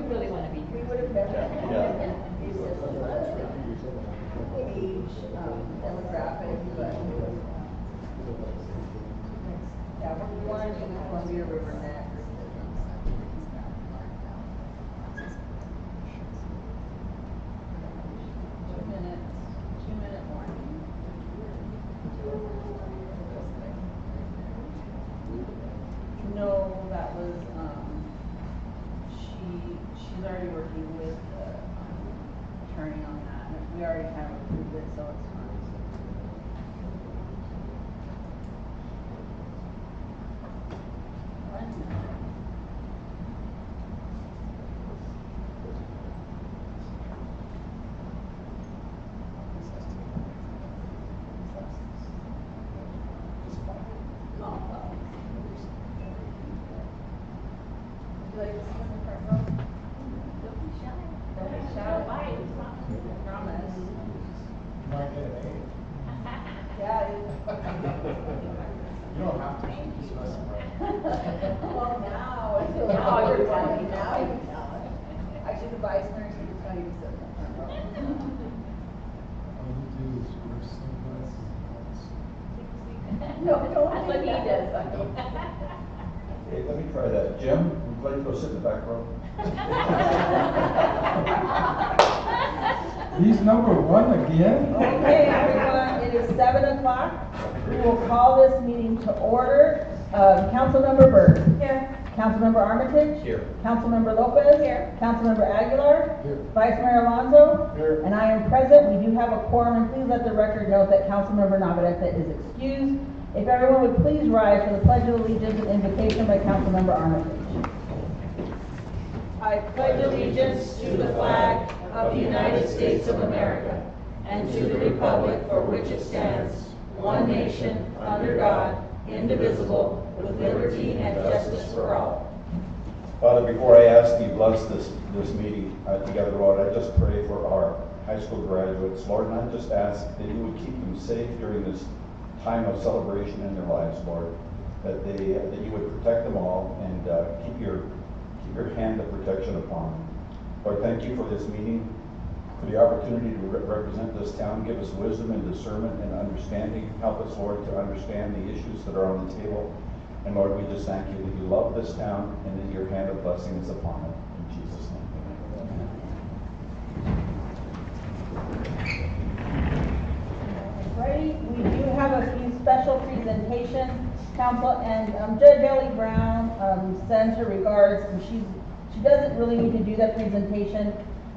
really want to be We here. would have never. Yeah. Age, demographic, but. Yeah, we want to do the Columbia River next. 2 minutes, 2-minute warning. No, that was, she's already working with the, attorney on that, and we already kind of approved it, so it's fine. Would you like to sit in the front row? Don't be shy. Don't be shy. Don't bite. Promise. Might get an A. Yeah. You don't have to, just specify. Well, now, it's a Now lot you're of telling money. me. Now you tell it. Actually, the vice mayor said it's not even sitting in the front row. All you do is wear sunglasses and No, don't That's do what he that. does. Hey, let me try that. Jim, would you like to go sit in the back row? He's number one again? Okay, everyone, it is 7 o'clock. We will call this meeting to order. Councilmember Byrd. Here. Councilmember Armitage. Here. Councilmember Lopez. Here. Councilmember Aguilar. Here. Vice Mayor Alonso. Here. And I am present. We do have a quorum, and please let the record note that Councilmember Navarrete is excused. If everyone would please rise for the Pledge of Allegiance and invocation by Councilmember Armitage. I pledge allegiance to the flag of the United States of America and to the republic for which it stands, one nation, under God, indivisible, with liberty and justice for all. Father, before I ask you bless this meeting together, Lord, I just pray for our high school graduates, Lord, and I just ask that you would keep them safe during this time of celebration in their lives, Lord, that you would protect them all and keep your hand of protection upon them. Lord, thank you for this meeting, for the opportunity to represent this town. Give us wisdom and discernment and understanding. Help us, Lord, to understand the issues that are on the table. And Lord, we just thank you that you love this town and that your hand of blessing is upon it. In Jesus' name, amen. Ready? We do have a few special presentations, Council, and Judge Ellie Brown sends her regards, and she doesn't really need to do that presentation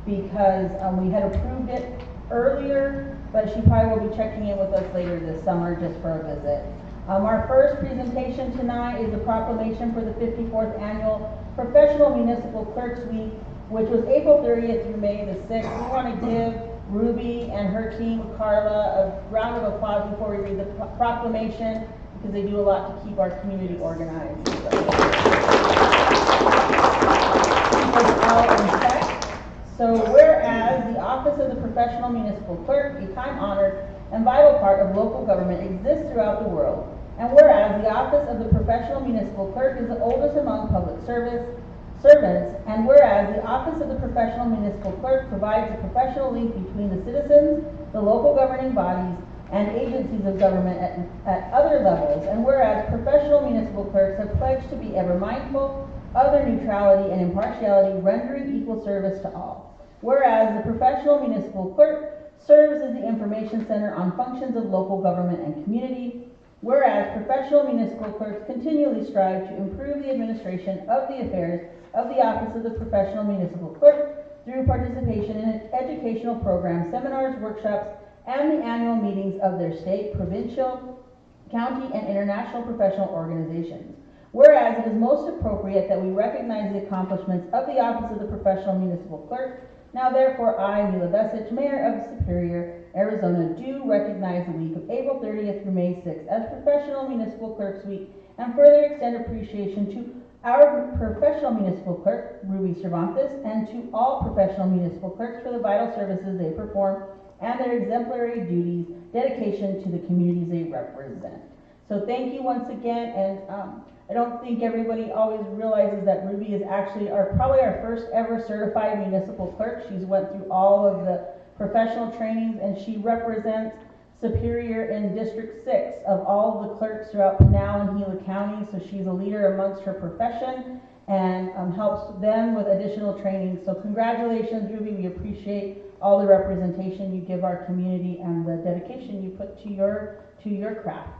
because we had approved it earlier, but she probably will be checking in with us later this summer just for a visit. Our first presentation tonight is a proclamation for the 54th Annual Professional Municipal Clerks Week, which was April 30th through May the 6th. We want to give Ruby and her team, Carla, a round of applause before we read the proclamation, because they do a lot to keep our community organized. So whereas the Office of the Professional Municipal Clerk, a time-honored and vital part of local government, exists throughout the world, and whereas the Office of the Professional Municipal Clerk is the oldest among public servants, and whereas the Office of the Professional Municipal Clerk provides a professional link between the citizens, the local governing bodies, and agencies of government at other levels, and whereas professional municipal clerks have pledged to be ever mindful of their neutrality and impartiality, rendering equal service to all. Whereas the professional municipal clerk serves as the information center on functions of local government and community. Whereas professional municipal clerks continually strive to improve the administration of the affairs of the Office of the Professional Municipal Clerk through participation in educational programs, seminars, workshops, and the annual meetings of their state, provincial, county, and international professional organizations. Whereas it is most appropriate that we recognize the accomplishments of the Office of the Professional Municipal Clerk, now therefore I, Mila Vesich, Mayor of Superior, Arizona, do recognize the week of April 30th through May 6th as Professional Municipal Clerks Week, and further extend appreciation to our professional municipal clerk, Ruby Cervantes, and to all professional municipal clerks for the vital services they perform and their exemplary duties, dedication to the communities they represent. So thank you once again, and I don't think everybody always realizes that Ruby is actually probably our first ever certified municipal clerk. She's went through all of the professional trainings, and she represents Superior in District 6 of all of the clerks throughout Pinal and Gila County. So she's a leader amongst her profession and helps them with additional training. So congratulations, Ruby. We appreciate all the representation you give our community and the dedication you put to your craft.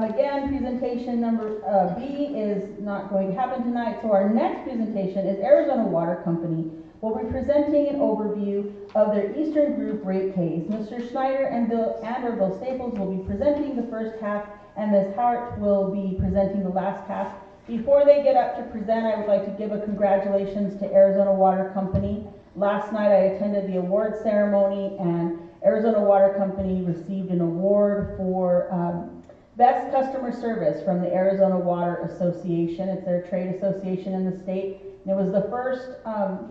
Again, presentation number B is not going to happen tonight. So our next presentation is Arizona Water Company. Will be presenting an overview of their Eastern Group rate case. Mr. Schneider and Bill Staples will be presenting the first half, and Ms. Hart will be presenting the last half. Before they get up to present, I would like to give a congratulations to Arizona Water Company. Last night I attended the award ceremony, and Arizona Water Company received an award for Best Customer Service from the Arizona Water Association. It's their trade association in the state. And it was the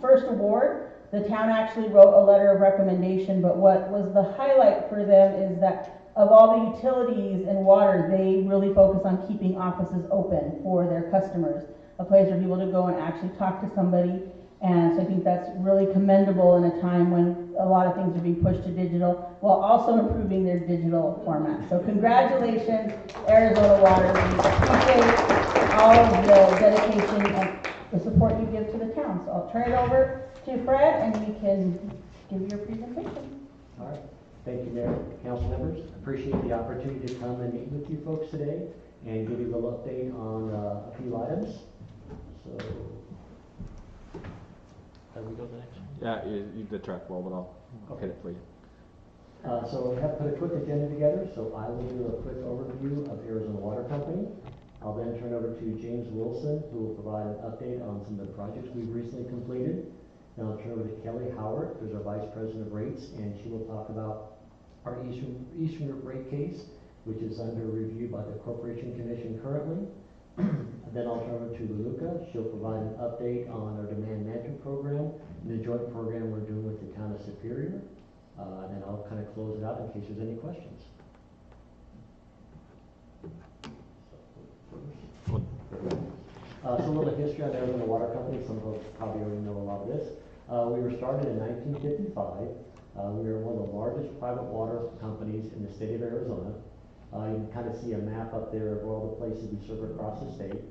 first award. The town actually wrote a letter of recommendation, but what was the highlight for them is that of all the utilities and water, they really focus on keeping offices open for their customers, a place for people to go and actually talk to somebody. And so I think that's really commendable in a time when a lot of things are being pushed to digital, while also improving their digital format. So congratulations, Arizona Water. We appreciate all of the dedication and the support you give to the town. So I'll turn it over to Fred, and you can give your presentation. All right. Thank you, Mayor, council members. Appreciate the opportunity to come and meet with you folks today and give you a little update on a few items. So, can we go to the next one? Yeah, you did track well, but I'll hit it for you. So I have put a quick agenda together, so I will do a quick overview of Arizona Water Company. I'll then turn over to James Wilson, who will provide an update on some of the projects we've recently completed. Then I'll turn over to Kelly Howard, who's our Vice President of Rates, and she will talk about our Eastern Group rate case, which is under review by the Corporation Commission currently. Then I'll turn over to Luca. She'll provide an update on our demand management program and the joint program we're doing with the town of Superior. And then I'll kind of close it out in case there's any questions. So a little history on Arizona Water Company. Some folks probably already know a lot of this. We were started in 1955. We are one of the largest private water companies in the state of Arizona. You can kind of see a map up there of all the places we serve across the state.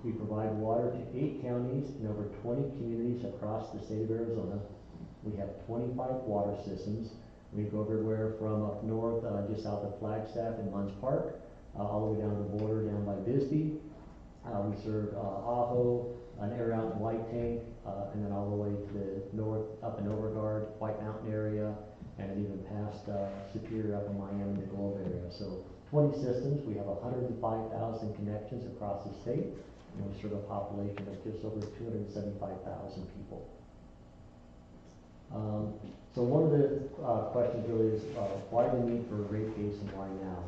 We provide water to 8 counties and over 20 communities across the state of Arizona. We have 25 water systems. We go everywhere from up north, just south of Flagstaff and Munns Park, all the way down the border down by Bisbee. We serve Ajo, an area out in White Tank, and then all the way to the north, up in Overgard, White Mountain area, and even past Superior up in Miami, the Globe area. So 20 systems. We have 105,000 connections across the state, and we serve a population of just over 275,000 people. So one of the questions really is why the need for a rate case and why now?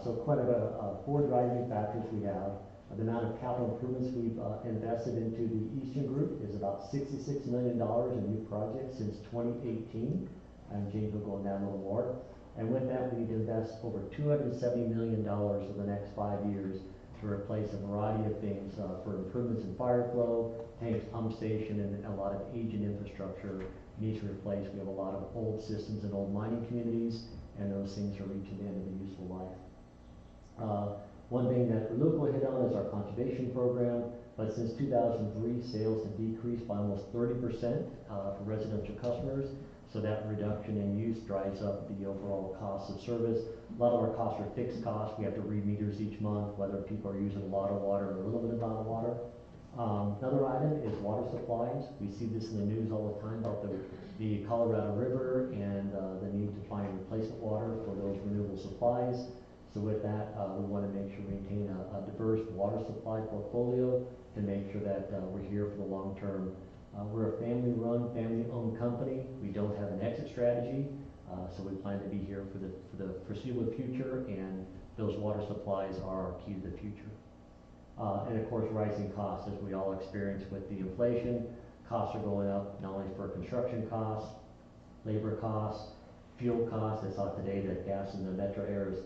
So quite a 4 driving factors we have. The amount of capital improvements we've invested into the Eastern Group is about $66 million in new projects since 2018. And James will go into that a little more. And with that, we need to invest over $270 million over the next 5 years to replace a variety of things for improvements in fire flow, tanks, pump station, and a lot of aging infrastructure needs to replace. We have a lot of old systems in old mining communities, and those things are reaching the end of the useful life. One thing that Luke will hit on is our conservation program, but since 2003, sales have decreased by almost 30% for residential customers, so that reduction in use drives up the overall cost of service. A lot of our costs are fixed costs. We have to read meters each month, whether people are using a lot of water or a little bit amount of water. Another item is water supplies. We see this in the news all the time about the Colorado River and the need to find replacement water for those renewable supplies. So with that, we want to make sure we maintain a diverse water supply portfolio to make sure that we're here for the long term. We're a family-run, family-owned company. We don't have an exit strategy, so we plan to be here for the foreseeable future, and those water supplies are our key to the future. And of course, rising costs, as we all experience with the inflation. Costs are going up, not only for construction costs, labor costs, Fuel costs, I saw today that gas in the metro area is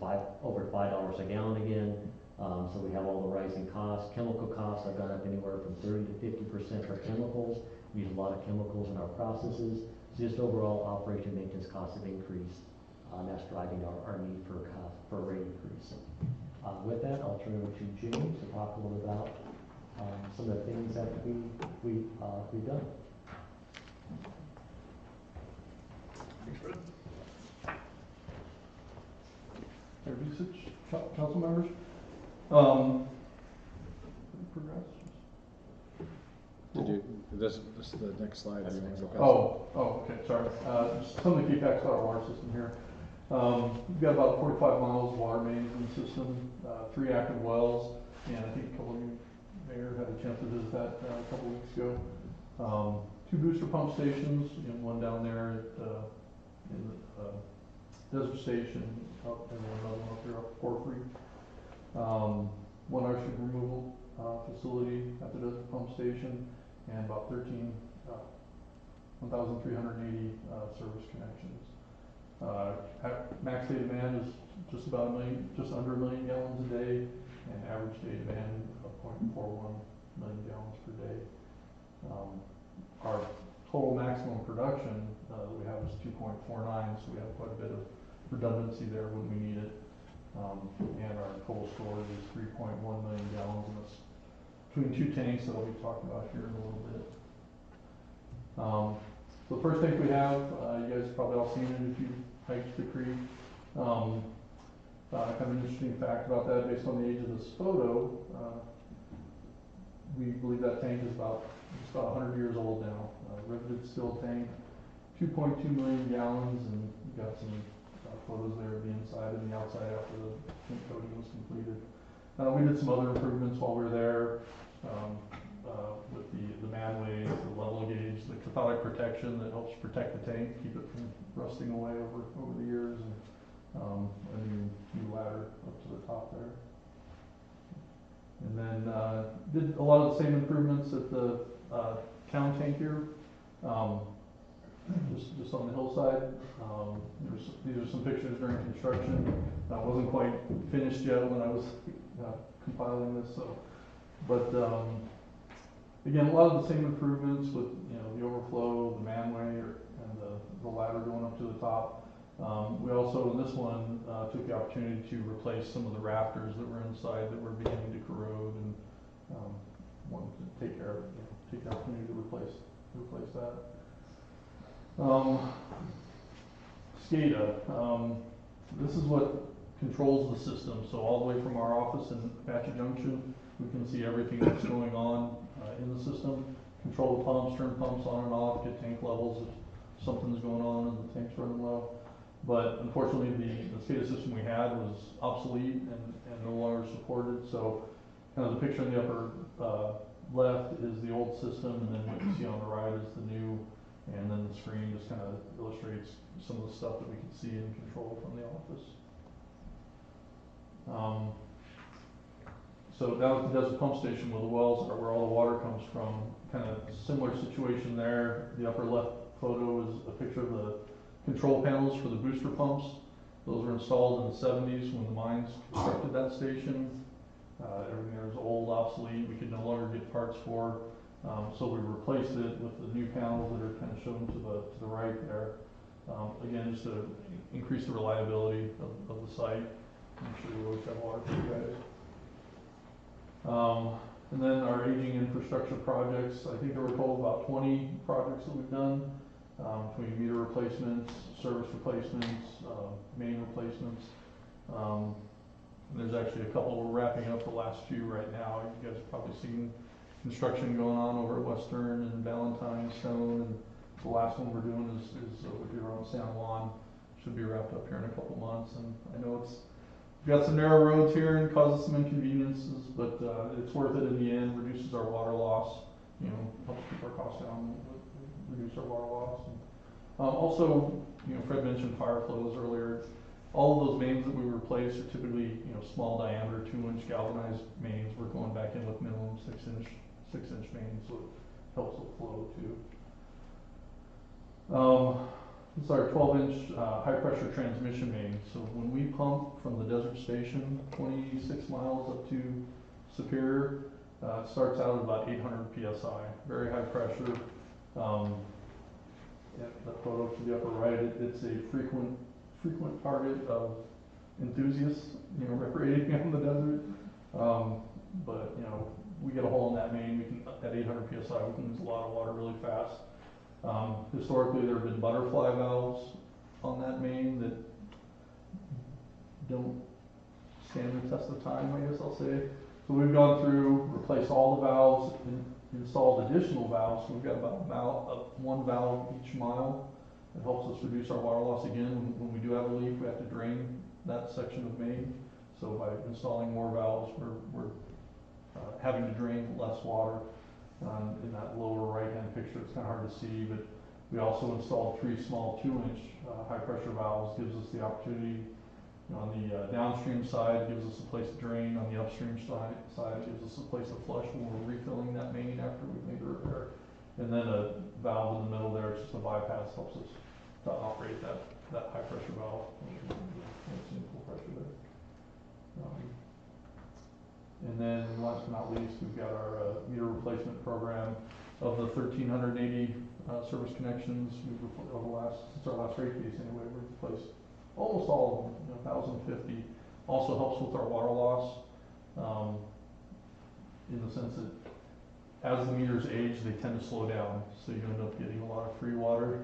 over $5 a gallon again. So we have all the rising costs. Chemical costs have gone up anywhere from 30 to 50% for chemicals. We use a lot of chemicals in our processes. So just overall operation maintenance costs have increased. That's driving our need for a rate increase. With that, I'll turn it over to James to talk a little about some of the things that we've done. Thanks, Fred. Chair Visich, council members. Progress. Did you, this is the next slide. That's You the wanna next go past Okay, sorry. Just some of the key facts about our water system here. We've got about 45 miles of water mains in the system, 3 active wells, and I think a couple of you, Mayor, had a chance to visit that a couple of weeks ago. 2 booster pump stations, one down there in the Desert Station, and then another one up here up Porphyry. 1 arsenic removal facility at the Desert Pump Station, and about 1,380 service connections. Max day demand is just under 1 million gallons a day, and average day demand of 0.41 million gallons per day. Our total maximum production that we have is 2.49, so we have quite a bit of redundancy there when we need it. And our total storage is 3.1 million gallons, and it's between 2 tanks that I'll be talking about here in a little bit. So the first tank we have, you guys have probably all seen it if you hiked the creek. Kind of an interesting fact about that, based on the age of this photo, we believe that tank is about 100 years old now. Riveted steel tank, 2.2 million gallons, and you got some photos there of the inside and the outside after the paint coating was completed. We did some other improvements while we were there, with the manways, the level gauge, the cathodic protection that helps protect the tank, keep it from rusting away over the years, and a new ladder up to the top there. And then did a lot of the same improvements at the town tank here, just on the hillside. These are some pictures during construction. Wasn't quite finished yet when I was compiling this, but again, a lot of the same improvements with the overflow, the manway, and the ladder going up to the top. We also, in this one, took the opportunity to replace some of the rafters that were inside that were beginning to corrode, and wanted to take the opportunity to replace that. SCADA. This is what controls the system. So all the way from our office in Apache Junction, we can see everything that's going on in the system. Control the pumps, turn pumps on and off, get tank levels if something's going on and the tank's running low. But unfortunately, the SCADA system we had was obsolete and no longer supported. So kind of the picture in the upper left is the old system, and then what you see on the right is the new. And then the screen just kind of illustrates some of the stuff that we can see and control from the office. So down at the Desert Pump Station where the wells are, where all the water comes from, kind of similar situation there. The upper left photo is a picture of the control panels for the booster pumps. Those were installed in the 70s when the mines constructed that station. Everything there was old, obsolete, we could no longer get parts for. So we replaced it with the new panels that are kind of shown to the right there. Again, just to increase the reliability of the site. Make sure we always have water for you guys. And then our aging infrastructure projects, I think there were a total of about 20 projects that we've done, between meter replacements, service replacements, main replacements. There's actually a couple we're wrapping up, the last few right now. You guys have probably seen construction going on over at Western and Valentine Stone, and the last one we're doing is over here on San Juan. Should be wrapped up here in a couple months, and I know we've got some narrow roads here and causes some inconveniences, but it's worth it in the end. Reduces our water loss, helps keep our costs down, reduce our water loss. And, also, Fred mentioned fire flows earlier. All of those mains that we replace are typically, small diameter, 2-inch galvanized mains. We're going back in with minimum 6-inch mains, so it helps with flow too. This is our 12-inch high-pressure transmission main. So when we pump from the desert station, 26 miles up to Superior, it starts out at about 800 PSI, very high pressure. The photo to the upper right, it's a frequent target of enthusiasts, recreating out in the desert. But we get a hole in that main, we can, at 800 PSI, we can lose a lot of water really fast. Historically, there have been butterfly valves on that main that don't stand the test of time, I guess I'll say. So we've gone through, replaced all the valves, and installed additional valves. So we've got about one valve each mile. It helps us reduce our water loss again. When we do have a leak, we have to drain that section of main. So by installing more valves, we're having to drain less water. In that lower right-hand picture, it's kind of hard to see, but we also installed 3 small 2-inch high-pressure valves. Gives us the opportunity on the downstream side, gives us a place to drain. On the upstream side, gives us a place to flush when we're refilling that main after we've made the repair. And then a valve in the middle there, it's just a bypass, helps us to operate that high-pressure valve. Full pressure there. And then last but not least, we've got our meter replacement program. Of the 1,380 service connections, since our last rate case anyway, we've replaced almost all of them, 1,050. Also helps with our water loss, in the sense that as the meters age, they tend to slow down, so you end up getting a lot of free water.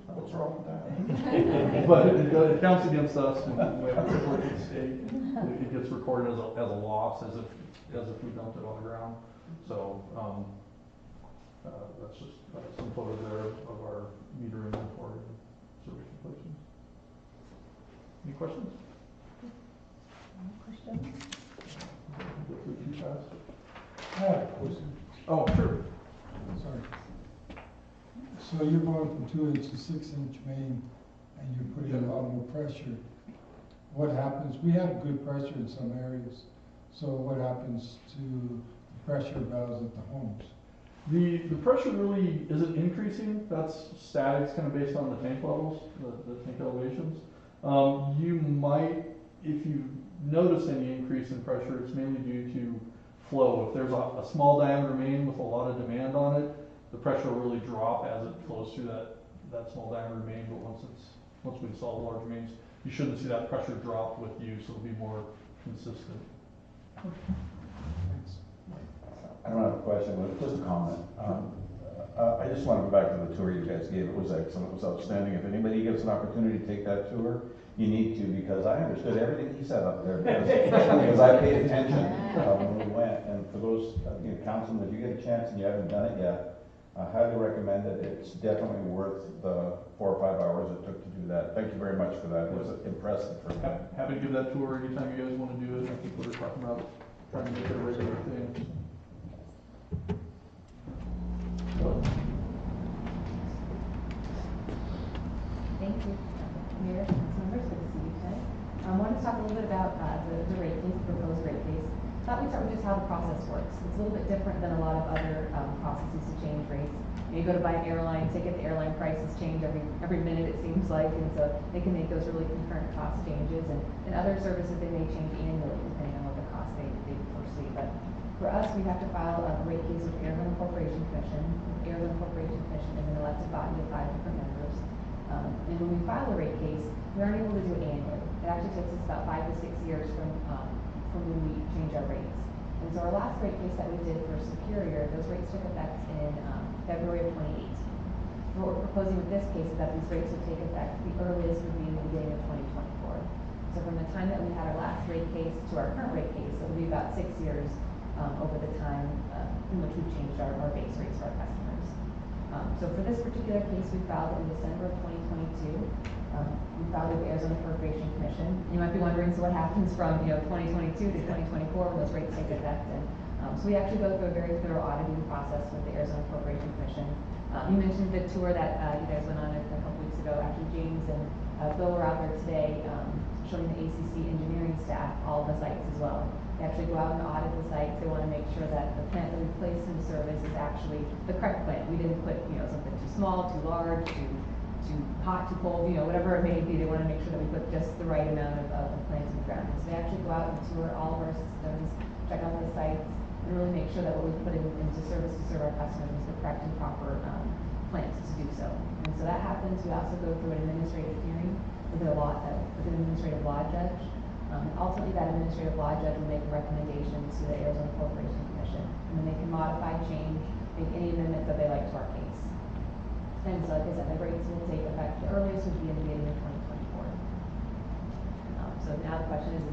What's wrong with that? But it counts against us when we have to report to the state. It gets recorded as a loss, as if we dumped it on the ground. So that's just some photos there of our meter inventory and service replacements. Any questions? Questions? Go through too fast. I have a question. Oh, sure. Sorry. So you're going from 2-inch to 6-inch main, and you're putting a lot more pressure. What happens? We have good pressure in some areas. So what happens to the pressure valves at the homes? The pressure really isn't increasing. That's static. It's kind of based on the tank levels, the tank elevations. You might, if you notice any increase in pressure, it's mainly due to flow. If there's a small diameter main with a lot of demand on it, the pressure will really drop as it flows through that small diameter main. But once we install the large mains, you shouldn't see that pressure drop with use. It'll be more consistent. Thanks. I don't have a question, but just a comment. I just want to go back to the tour you guys gave. It was excellent. It was outstanding. If anybody gets an opportunity to take that tour, you need to, because I understood everything he said up there, because I paid attention when we went. And for those councilmen, if you get a chance and you haven't done it yet, I highly recommend it. It's definitely worth the 4 or 5 hours it took to do that. Thank you very much for that. It was impressive for me. Happy to give that tour anytime you guys want to do it. I think we're talking about trying to make it a regular thing. Thank you. Mayor, council members, good to see you today. I wanted to talk a little bit about the rate case, the proposed rate case. Thought we'd start with just how the process works. It's a little bit different than a lot of other processes to change rates. You go to buy an airline ticket, the airline prices change every minute, it seems like, and so they can make those really concurrent cost changes. And other services, they may change annually depending on what the cost they foresee. But for us, we have to file a rate case with the Arizona Corporation Commission. The Arizona Corporation Commission is an elected body of 5 different members. And when we file a rate case, we aren't able to do it annually. It actually takes us about 5 to 6 years from when we change our rates. And so our last rate case that we did for Superior, those rates took effect in February of 2018. What we're proposing with this case is that these rates would take effect, the earliest would be in the beginning of 2024. So from the time that we had our last rate case to our current rate case, it will be about 6 years over the time in which we've changed our base rates for our customers. So for this particular case, we filed it in December of 2022. We filed with the Arizona Corporation Commission. You might be wondering, so what happens from 2022 to 2024 when those rates take effect? And so we actually go through a very thorough auditing process with the Arizona Corporation Commission. You mentioned the tour that you guys went on a couple weeks ago. Actually, James and Bill were out there today showing the ACC engineering staff all the sites as well. They actually go out and audit the sites. They want to make sure that the plant that we place in service is actually the correct plant. We didn't put something too small, too large, too too hot, too cold, you know, whatever it may be, they wanna make sure that we put just the right amount of plants in the ground. So they actually go out and tour all of our systems, check out the sites, and really make sure that what we put into service to serve our customers is the correct and proper, plants to do so. And so that happens, we also go through an administrative hearing with an administrative law judge. Ultimately, that administrative law judge will make a recommendation to the Arizona Corporation Commission, and then they can modify, change, make any amendments that they like to our case. And so, like I said, the rates will take effect, the earliest would be in the beginning of 2024. So now the question is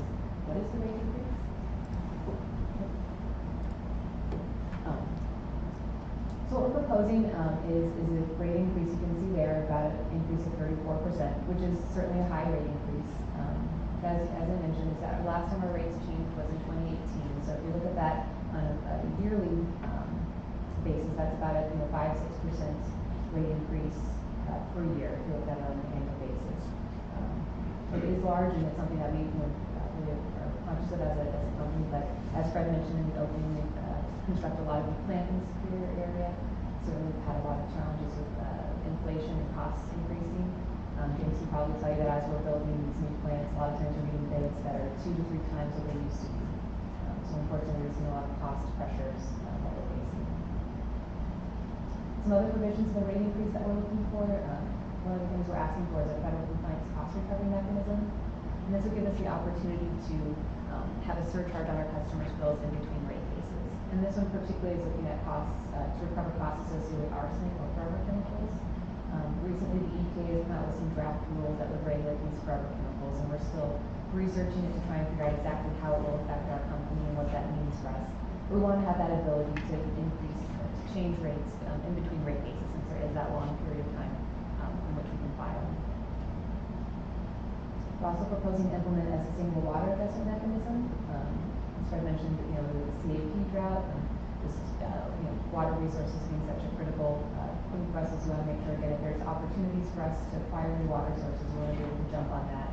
what is the rate increase? So what we're proposing is a rate increase. You can see there about an increase of 34%, which is certainly a high rate increase. As I mentioned, is that last time our rates changed was in 2018. So if you look at that on a yearly basis, that's about a 5-6% rate increase per year if you look at it on an annual basis. It is large, and it's something that we really are conscious of as a company. But as Fred mentioned in the opening, we construct a lot of new plants in the Superior area. Certainly, we've had a lot of challenges with inflation and costs increasing. James can probably tell you that as we're building these new plants, a lot of times we're getting bids that are 2 to 3 times what they used to be. So unfortunately, we're seeing a lot of cost pressures that we're facing. Some other provisions of the rate increase that we're looking for. One of the things we're asking for is a federal compliance cost recovery mechanism. And this would give us the opportunity to have a surcharge on our customers' bills in between rate cases. And this one particularly is looking at costs, to recover costs associated with arsenic or forever chemicals. Recently, the EPA has come out with some draft rules that would regulate these forever chemicals, and we're still researching it to try and figure out exactly how it will affect our company and what that means for us. But we want to have that ability to increase, to change rates in between rate cases, since there is that long period of time in which we can file. We're also proposing to implement a sustainable water adjustment mechanism. As Fred mentioned, the CAP drought and this, water resources being such a critical thing for us, is we want to make sure, again, if there's opportunities for us to acquire new water sources, we want to be able to jump on that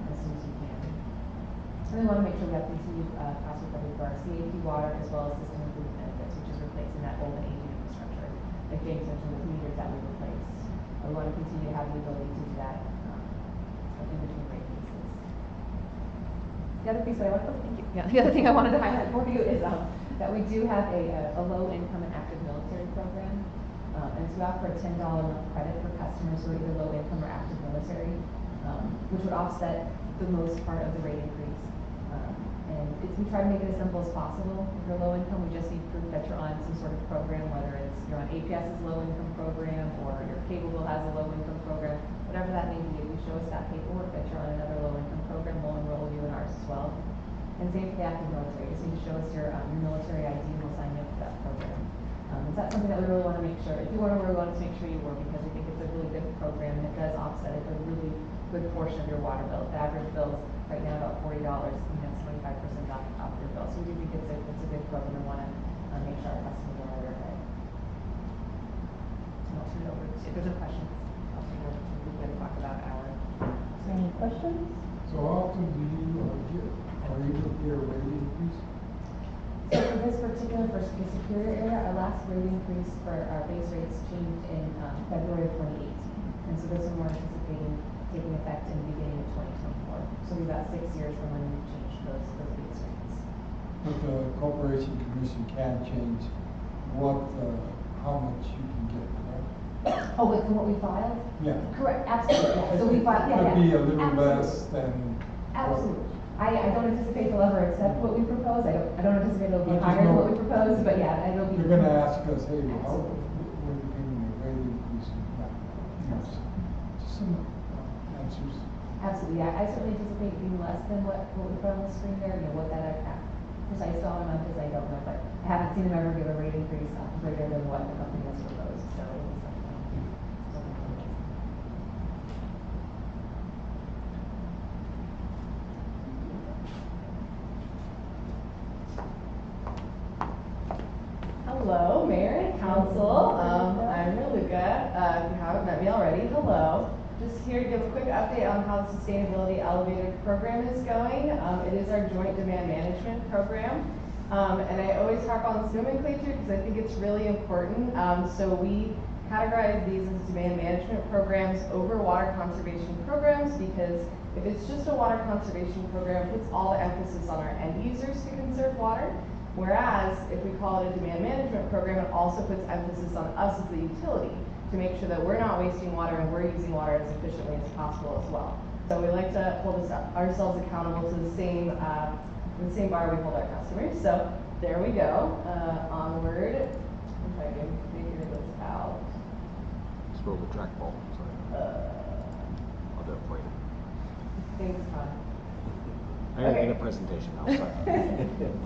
as soon as we can. And we want to make sure we have continued cost recovery for our CAP water as well as system improvement benefits, which is replacing that old and aging infrastructure, like James mentioned, with meters that we replace. We want to continue to have the ability to do that in between rate cases. The other piece that the other thing I wanted to highlight for you is that we do have a low income and active military program. And so we offer a $10 a month credit for customers who are either low income or active military, which would offset the most part of the rate increase. And we try to make it as simple as possible. If you're low income, we just need proof that you're on some sort of program, whether it's you're on APS's low income program or your cable bill has a low income program, whatever that may be. If you show us that paperwork that you're on another low income program, we'll enroll you in ours as well. And same for the active military. Just need to show us your military ID and we'll sign you up for that program. Is that something that we really want to make sure? If you want to, we want to make sure you were, because we think it's a really good program and it does offset a really good portion of your water bill. The average bill is right now about $40, and that's 25% off your bill. So we do think it's a good program and want to make sure our customers are aware of it. And I'll turn it over to, if there's no questions, I'll turn it over to Luca to talk about our. Any questions? So how often do you are able to get a rate increase? So for this particular, for the Superior area, our last rate increase for our base rates changed in February of 2018. And so this one we're anticipating taking effect in the beginning of 2024. So we've got 6 years from when we changed those base rates. But the Corporation Commission can change how much you can get, right? Oh, wait, from what we filed? Yeah. Correct, absolutely, yeah. So we filed, yeah, Could be a little absolutely. less than. Absolutely. I don't anticipate they'll ever accept what we propose. I don't anticipate it'll be I just higher than know what we propose, but yeah, it'll be. You're gonna ask us, hey, how, Absolutely. when you giving a rate increase? Yes. Just some answers. Absolutely, yeah. I certainly anticipate being less than what we put on the screen there. What that precise dollar amount is, I don't know, but I haven't seen them ever give a rate increase greater than what the company has proposed. So it'll be something. Hello, Mayor and Council. I'm Raluca. If you haven't met me already, hello. Just here to give a quick update on how the Sustainability Elevator program is going. It is our joint demand management program. And I always harp on this nomenclature because I think it's really important. So we categorize these as demand management programs over water conservation programs, because if it's just a water conservation program, it puts all the emphasis on our end users to conserve water. Whereas if we call it a demand management program, it also puts emphasis on us as the utility to make sure that we're not wasting water and we're using water as efficiently as possible as well. So we like to hold ourselves accountable to the same bar we hold our customers. So there we go. Onward. If I can figure this out. Scroll the trackball, sorry. I'll do it for you. Thanks, Todd. I didn't Okay. need a presentation, I'm sorry.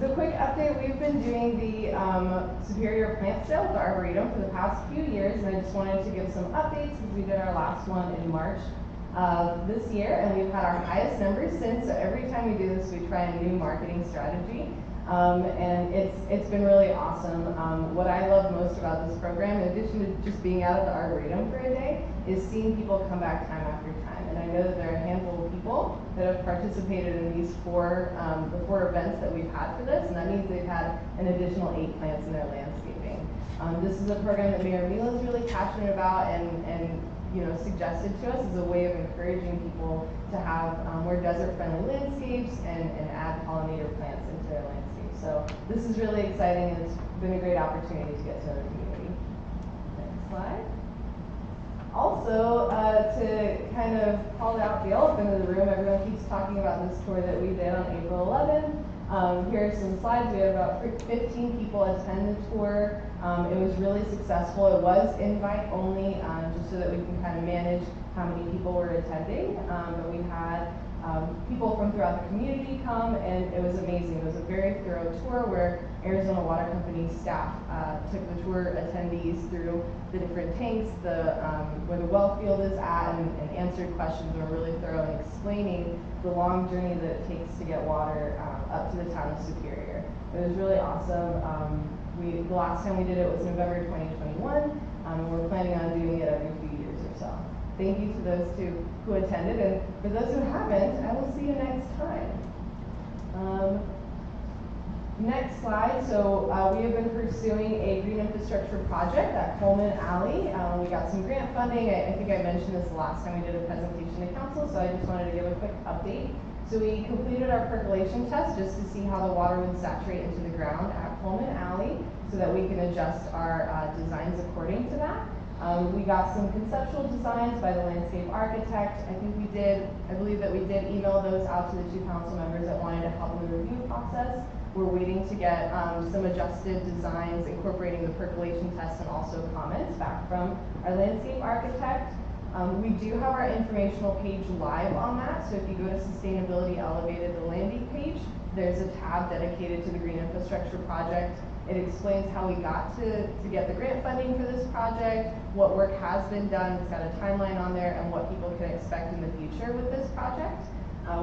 So quick update, we've been doing the Superior Plant Sale at the Arboretum for the past few years, and I just wanted to give some updates because we did our last one in March of this year, and we've had our highest numbers since. So every time we do this, we try a new marketing strategy, and it's been really awesome. What I love most about this program, in addition to just being out at the Arboretum for a day, is seeing people come back time after time. And I know that there are a handful of people that have participated in these the four events that we've had for this, and that means they've had an additional 8 plants in their landscaping. This is a program that Mayor Mila is really passionate about and suggested to us as a way of encouraging people to have more desert-friendly landscapes and add pollinator plants into their landscapes. So this is really exciting, and it's been a great opportunity to get to know the community. Next slide. Also, to kind of call out the elephant in the room, everyone keeps talking about this tour that we did on April 11th. Here are some slides. We had about 15 people attend the tour. It was really successful. It was invite only, just so that we can kind of manage how many people were attending. But we had people from throughout the community come, and it was amazing. It was a very thorough tour where Arizona Water Company staff took the tour attendees through the different tanks, where the well field is at, and answered questions, and were really thorough in explaining the long journey that it takes to get water up to the town of Superior. It was really awesome. The last time we did it was November 2021, and we're planning on doing it every few years or so. Thank you to those who attended, and for those who haven't, I will see you next time. Next slide. So we have been pursuing a green infrastructure project at Coleman Alley. We got some grant funding. I think I mentioned this the last time we did a presentation to council, so I just wanted to give a quick update. So we completed our percolation test just to see how the water would saturate into the ground at Coleman Alley so that we can adjust our designs according to that. We got some conceptual designs by the landscape architect. I believe that we did email those out to the 2 council members that wanted to help in the review process. We're waiting to get some adjusted designs incorporating the percolation test and also comments back from our landscape architect. We do have our informational page live on that, so if you go to Sustainability Elevated, the landing page, there's a tab dedicated to the green infrastructure project. It explains how we got to get the grant funding for this project, what work has been done, it's got a timeline on there, and what people can expect in the future with this project.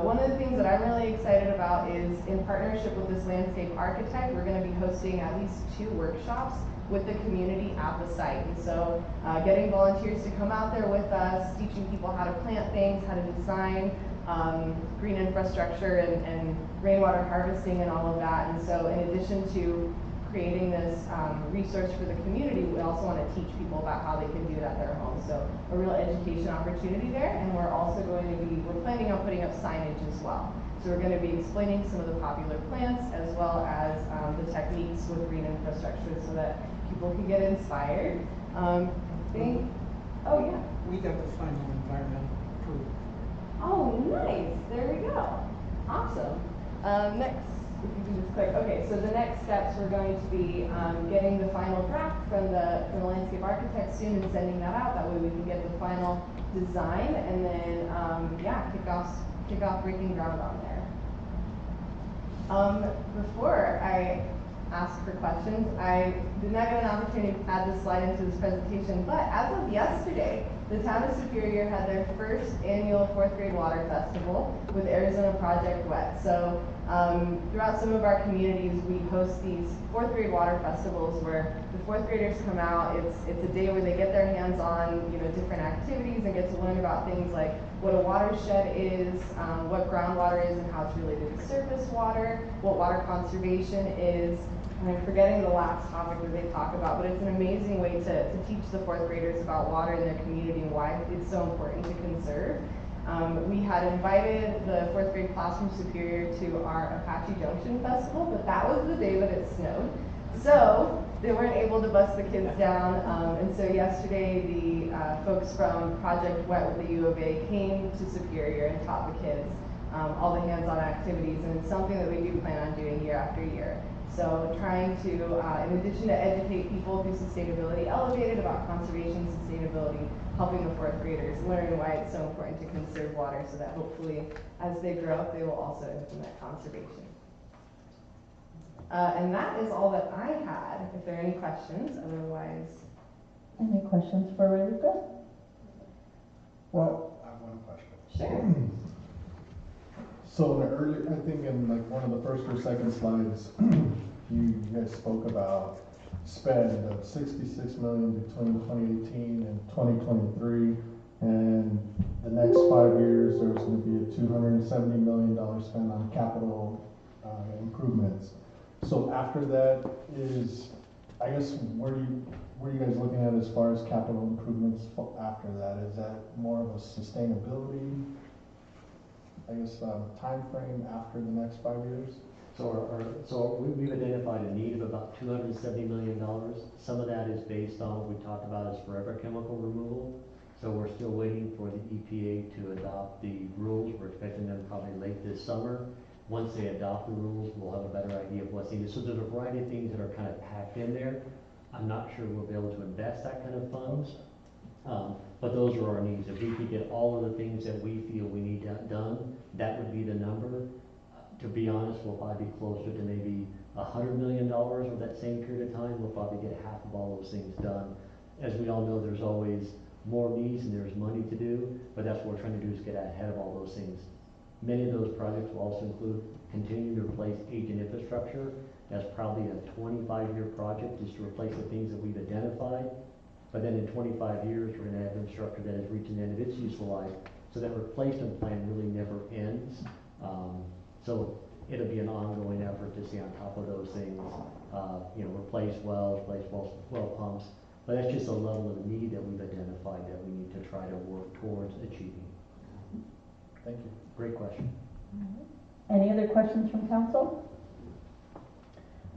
One of the things that I'm really excited about is, in partnership with this landscape architect, we're going to be hosting at least 2 workshops with the community at the site. And so getting volunteers to come out there with us, teaching people how to plant things, how to design green infrastructure and rainwater harvesting and all of that. And so in addition to creating this resource for the community, we also want to teach people about how they can do it at their homes. So a real education opportunity there, and we're also we're planning on putting up signage as well. So we're going to be explaining some of the popular plants as well as the techniques with green infrastructure so that people can get inspired. Oh yeah. We got the final environmental approval. Oh, nice. There we go. Awesome. Next, if you can just click. Okay, so the next steps, we're going to be getting the final draft from the landscape architect soon and sending that out. That way we can get the final design and then, kick off breaking ground on there. Before I ask for questions, I did not get an opportunity to add this slide into this presentation, but as of yesterday, the town of Superior had their first annual 4th grade water festival with Arizona Project Wet. So throughout some of our communities, we host these 4th grade water festivals where the 4th graders come out. It's a day where they get their hands on, different activities and get to learn about things like what a watershed is, what groundwater is and how it's related to surface water, what water conservation is. And I'm forgetting the last topic that they talk about, but it's an amazing way to teach the 4th graders about water in their community and why it's so important to conserve. We had invited the 4th grade class from Superior to our Apache Junction Festival, but that was the day that it snowed. So they weren't able to bus the kids down, and so yesterday the folks from Project Wet with the U of A came to Superior and taught the kids all the hands-on activities, and it's something that we do plan on doing year after year. So trying to, in addition to educate people through Sustainability Elevated about conservation, sustainability, helping the 4th graders learn why it's so important to conserve water so that hopefully as they grow up, they will also implement conservation. And that is all that I had. If there are any questions, otherwise. Any questions for Raluca? Well, I have one question. Sure. So I think in like one of the first or second slides, you guys spoke about spend of 66 million between 2018 and 2023, and the next 5 years there's going to be a $270 million spend on capital improvements. So after that is, I guess, where are you guys looking at as far as capital improvements after that? Is that more of a sustainability, I guess, time frame after the next 5 years? So we've identified a need of about $270 million. Some of that is based on what we talked about as forever chemical removal. So we're still waiting for the EPA to adopt the rules. We're expecting them probably late this summer. Once they adopt the rules, we'll have a better idea of what's needed. So there's a variety of things that are kind of packed in there. I'm not sure we'll be able to invest that kind of funds, but those are our needs. If we could get all of the things that we feel we need done, that would be the number. To be honest, we'll probably be closer to maybe $100 million over that same period of time. We'll probably get half of all those things done. As we all know, there's always more needs and there's money to do, but that's what we're trying to do is get ahead of all those things. Many of those projects will also include continuing to replace aging infrastructure. That's probably a 25-year project just to replace the things that we've identified. But then in 25 years, we're going to have infrastructure that is reaching the end of its useful life. So that replacement plan really never ends. So it'll be an ongoing effort to stay on top of those things. Replace wells, replace well pumps. But that's just a level of need that we've identified that we need to try to work towards achieving. Thank you. Great question. Any other questions from council?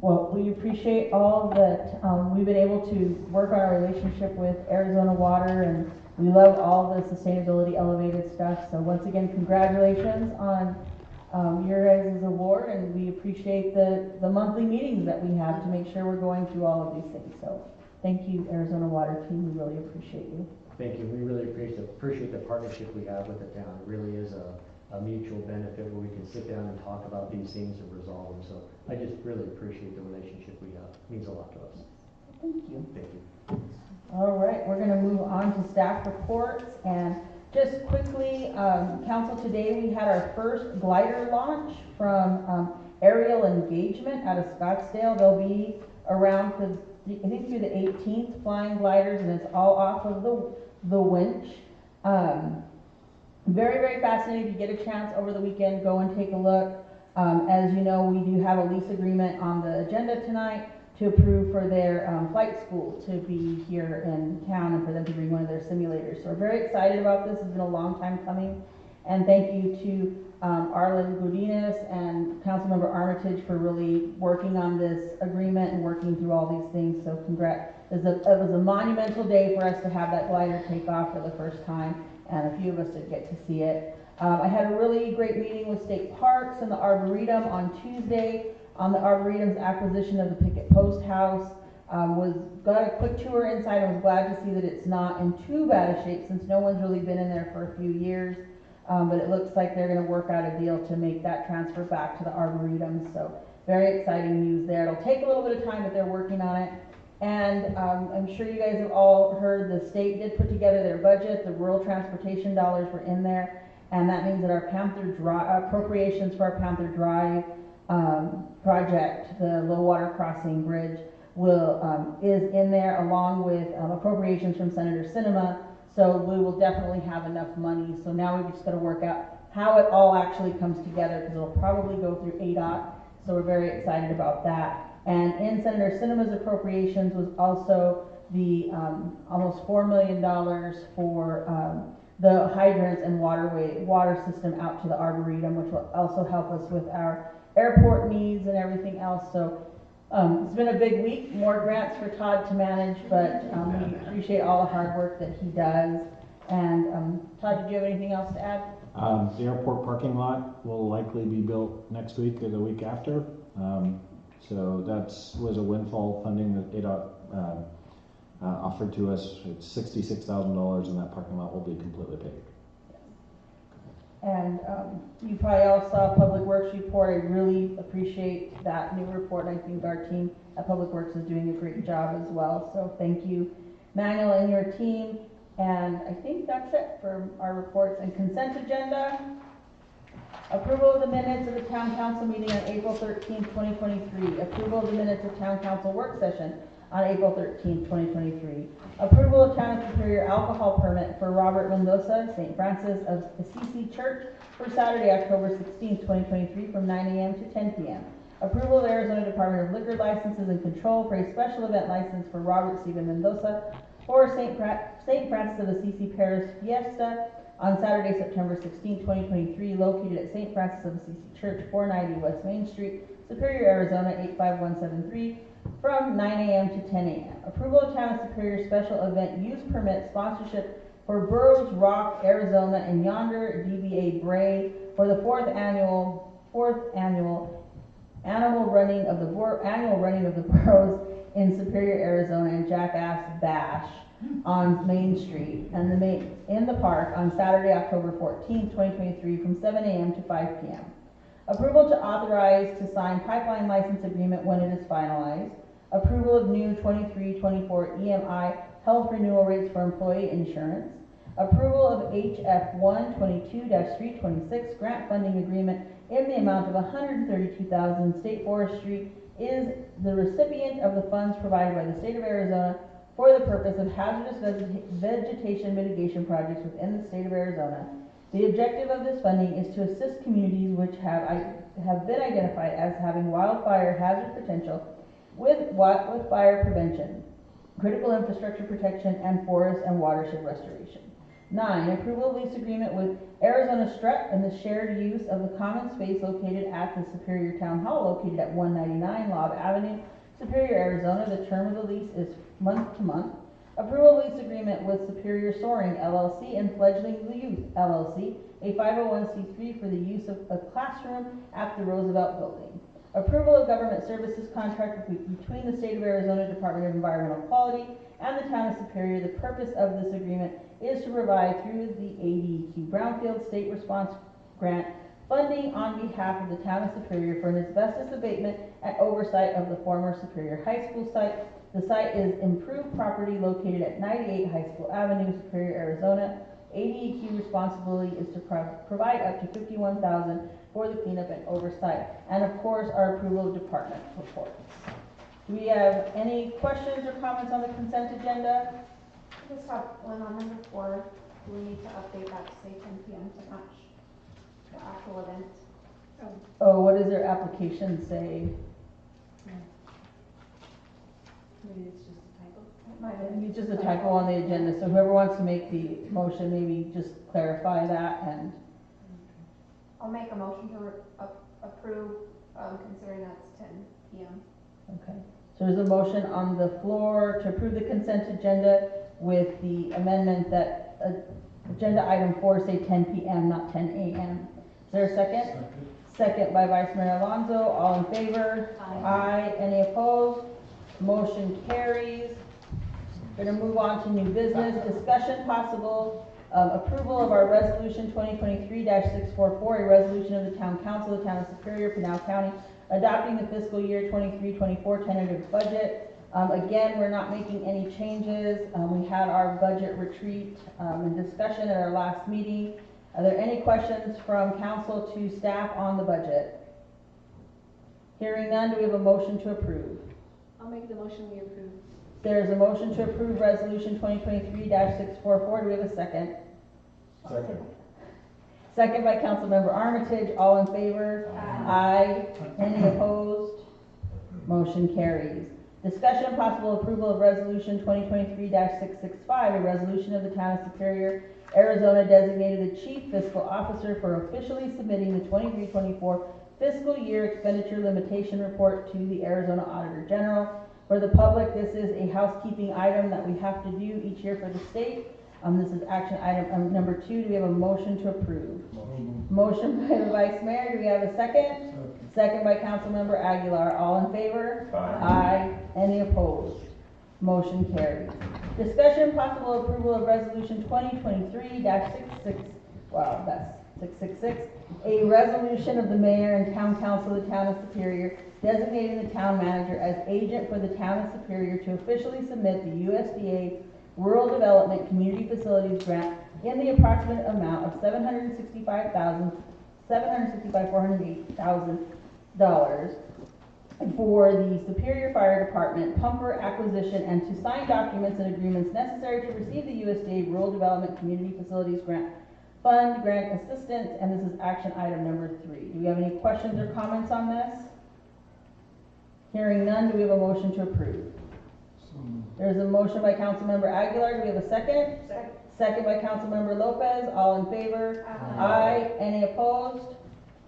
Well, we appreciate all that we've been able to work on our relationship with Arizona Water, and we love all the Sustainability Elevated stuff. So once again, congratulations on your guys' award, and we appreciate the monthly meetings that we have to make sure we're going through all of these things. So thank you, Arizona Water team. We really appreciate you. Thank you. We really appreciate the partnership we have with the town. It really is a mutual benefit where we can sit down and talk about these things and resolve them. So I just really appreciate the relationship we have. It means a lot to us. Thank you. Thank you. All right, we're going to move on to staff reports, and just quickly, council, today we had our first glider launch from Aerial Engagement out of Scottsdale. They'll be around for, I think, through the 18th, flying gliders, and it's all off of the winch. Very, very fascinating. If you get a chance over the weekend, go and take a look. As you know, we do have a lease agreement on the agenda tonight to approve for their flight school to be here in town and for them to bring one of their simulators. So we're very excited about this. It's been a long time coming. And thank you to Arlen Godinez and Councilmember Armitage for really working on this agreement and working through all these things. So congrats. It was a monumental day for us to have that glider take off for the first time, and a few of us did get to see it. I had a really great meeting with State Parks and the Arboretum on Tuesday on the Arboretum's acquisition of the Picket Post House. Got a quick tour inside and was glad to see that it's not in too bad a shape since no one's really been in there for a few years. But it looks like they're going to work out a deal to make that transfer back to the Arboretum. So very exciting news there. It'll take a little bit of time, but they're working on it. And I'm sure you guys have all heard the state did put together their budget, the rural transportation dollars were in there. And that means that our Panther Drive, appropriations for our Panther Drive project, the low water crossing bridge, is in there along with appropriations from Senator Sinema. So we will definitely have enough money. So now we've just got to work out how it all actually comes together, because it'll probably go through ADOT. So we're very excited about that. And in Senator Sinema's appropriations was also the almost $4 million for the hydrants and water system out to the Arboretum, which will also help us with our airport needs and everything else. So it's been a big week, more grants for Todd to manage, but we appreciate all the hard work that he does. And Todd, did you have anything else to add? The airport parking lot will likely be built next week or the week after. So was a windfall funding that ADOT offered to us. It's $66,000 and that parking lot will be completely paved. And you probably all saw Public Works report. I really appreciate that new report. I think our team at Public Works is doing a great job as well. So thank you, Manuel, and your team. And I think that's it for our reports and consent agenda. Approval of the minutes of the Town Council meeting on April 13th, 2023. Approval of the minutes of Town Council work session on April 13th, 2023. Approval of Town of Superior alcohol permit for Robert Mendoza, St. Francis of Assisi Church for Saturday, October 16th, 2023 from 9 a.m. to 10 p.m. Approval of Arizona Department of Liquor Licenses and Control for a special event license for Robert Stephen Mendoza for St. Francis of Assisi Paris Fiesta on Saturday, September 16, 2023, located at St. Francis of Assisi Church, 490 West Main Street, Superior, Arizona, 85173, from 9 a.m. to 10 a.m. Approval of Town of Superior special event use permit sponsorship for Burroughs Rock, Arizona, and Yonder DBA Bray for the fourth annual annual running of the Burroughs in Superior, Arizona, and Jackass Bash on Main Street and in the park on Saturday, October 14, 2023 from 7 a.m. to 5 p.m. Approval to authorize to sign pipeline license agreement when it is finalized. Approval of new 23-24 EMI health renewal rates for employee insurance. Approval of HF 122-326 grant funding agreement in the amount of $132,000. State Forestry is the recipient of the funds provided by the state of Arizona for the purpose of hazardous vegetation mitigation projects within the state of Arizona. The objective of this funding is to assist communities which have been identified as having wildfire hazard potential with fire prevention, critical infrastructure protection, and forest and watershed restoration. 9, approval of lease agreement with Arizona Strut and the shared use of the common space located at the Superior Town Hall located at 199 Lobb Avenue, Superior, Arizona. The term of the lease is month to month. Approval of lease agreement with Superior Soaring LLC and Fledgling Youth LLC, a 501c3 for the use of a classroom at the Roosevelt Building. Approval of government services contract between the State of Arizona Department of Environmental Quality and the Town of Superior. The purpose of this agreement is to provide through the ADQ Brownfield State Response Grant funding on behalf of the Town of Superior for an asbestos abatement and oversight of the former Superior High School site. The site is improved property located at 98 High School Avenue, Superior, Arizona. ADEQ responsibility is to provide up to $51,000 for the cleanup and oversight, and of course our approval of department reports. Do we have any questions or comments on the consent agenda? I just have one on number 4. Do we need to update that to say 10 p.m. to match the actual event? Oh, what does their application say? Maybe it's just a typo. It's just a typo on the agenda, so whoever wants to make the motion, maybe just clarify that. And I'll make a motion to approve, considering that's 10 p.m. Okay, so there's a motion on the floor to approve the consent agenda with the amendment that agenda item 4 say 10 p.m., not 10 a.m. Is there a second? Second by Vice Mayor Alonso. All in favor? Aye. Any opposed? Motion carries. We're going to move on to new business. Discussion possible approval of our resolution 2023-644, a resolution of the Town Council of the Town of Superior, Pinal County, adopting the fiscal year 23-24 tentative budget Again, we're not making any changes. We had our budget retreat and discussion at our last meeting. Are there any questions from council to staff on the budget? Hearing none, do we have a motion to approve? I'll make the motion we approve. There's a motion to approve resolution 2023-644. Do we have a second? Second. Second by Councilmember Armitage. All in favor? Aye. Any opposed? Motion carries. Discussion and possible approval of resolution 2023-665, a resolution of the town of Superior, Arizona designated the chief fiscal officer for officially submitting the 23-24 fiscal year expenditure limitation report to the Arizona Auditor General. For the public, this is a housekeeping item that we have to do each year for the state. This is action item number 2. Do we have a motion to approve? Motion by the Vice Mayor. Do we have a second? Second by Councilmember Aguilar. All in favor? Aye. Any opposed? Motion carries. Discussion and possible approval of resolution 2023-66, wow, that's 666, a resolution of the mayor and town council of the town of Superior designating the town manager as agent for the town of Superior to officially submit the USDA Rural Development Community Facilities Grant in the approximate amount of $765,408,000 for the Superior Fire Department pumper acquisition and to sign documents and agreements necessary to receive the USDA Rural Development Community Facilities Grant Fund grant assistance, and this is action item number 3. Do we have any questions or comments on this? Hearing none, do we have a motion to approve? There's a motion by Councilmember Aguilar. Do we have a second? Second. Second by Councilmember Lopez. All in favor? Aye. Any opposed?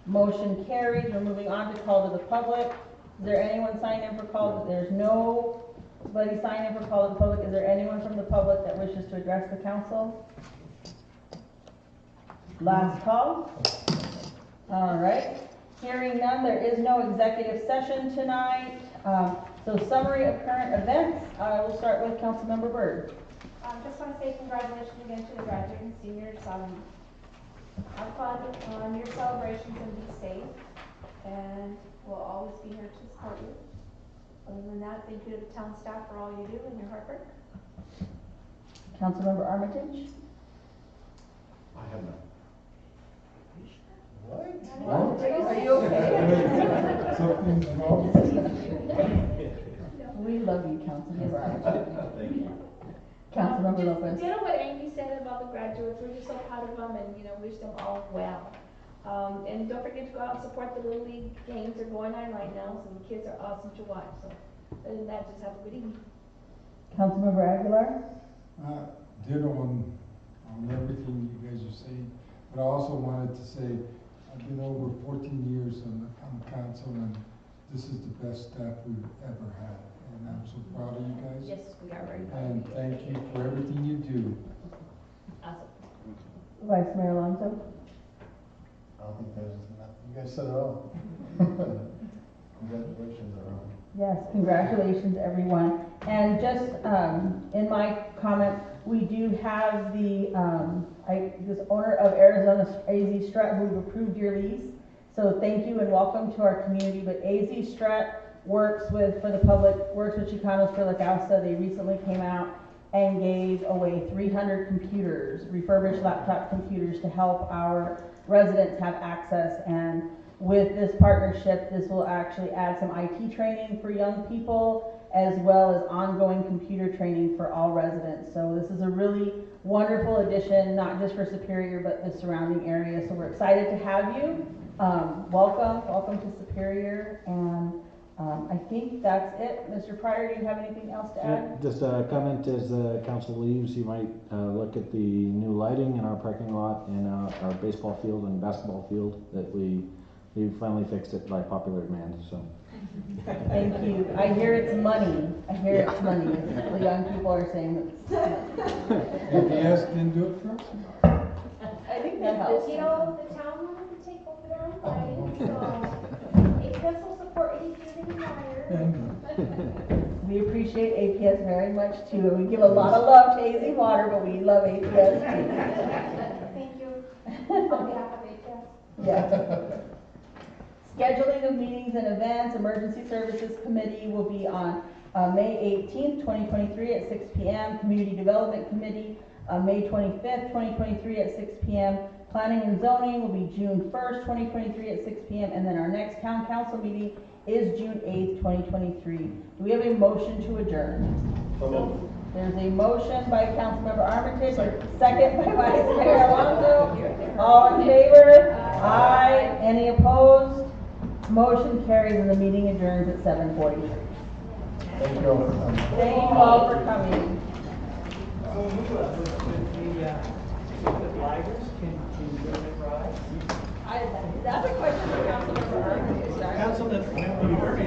Motion carries. We're moving on to call to the public. Is there anyone signed in for call? There's nobody signed in for call to the public. Is there anyone from the public that wishes to address the council? Last call. All right. Hearing none, there is no executive session tonight. So summary of current events. We'll start with Councilmember Byrd. Just want to say congratulations again to the graduating seniors. Have fun on your celebrations and be safe. And we'll always be here to support you. Other than that, thank you to the town staff for all you do and your hard work. Councilmember Armitage. I have none. What? Are you okay? Something's wrong. We love you, Councilmember Armitage. Thank you. Councilmember Lopez. You know what Amy said about the graduates, we're just so proud of them and, wish them all well. And don't forget to go out and support the Little League games, they're going on right now, so the kids are awesome to watch, so, other than that, just have a good evening. Councilmember Aguilar. Ditto on everything you guys are saying, but I also wanted to say, I've been over 14 years on the council, and this is the best staff we've ever had. And I'm so proud of you guys. Yes, we are very proud. And thank you for everything you do. Awesome. Vice Mayor Alonso. I don't think there's nothing. You guys said it all. Congratulations, everyone. Yes, congratulations, everyone. And just in my comment, we do have this owner of Arizona, AZ Strut, who we've approved your lease. So thank you and welcome to our community. But AZ Strut works with Chicanos for La Causa. They recently came out and gave away 300 computers, refurbished laptop computers, to help our residents have access. And with this partnership, this will actually add some IT training for young people, as well as ongoing computer training for all residents. So this is a really wonderful addition, not just for Superior, but the surrounding area. So we're excited to have you. Welcome to Superior. And I think that's it. Mr. Pryor, do you have anything else to add? Just a comment, as the council leaves, you might look at the new lighting in our parking lot and our baseball field and basketball field that we finally fixed it by popular demand, so. Thank you. I hear it's money. It's money. The young people are saying it's money. APS didn't do it for us? I think that helps. The town wanted to take over their own lighting, so APS will support any community wire. We appreciate APS very much too, and we give a lot of love to AZ Water, but we love APS too. Thank you. On behalf of APS. Yes. Scheduling of meetings and events, Emergency Services Committee will be on May 18th, 2023 at 6 p.m. Community Development Committee, May 25th, 2023 at 6 p.m. Planning and Zoning will be June 1st, 2023 at 6 p.m. And then our next town council meeting is June 8th, 2023. Do we have a motion to adjourn? There's a motion by Councilmember Armitage, second by Vice Mayor Alonso. All in favor? Aye. Any opposed? Motion carries and the meeting adjourns at 7:43. Thank you all for coming. Thank you all for coming. The flaggers, can you go and ride? That's a question for Councilmember Armitage. Councilman, you heard me.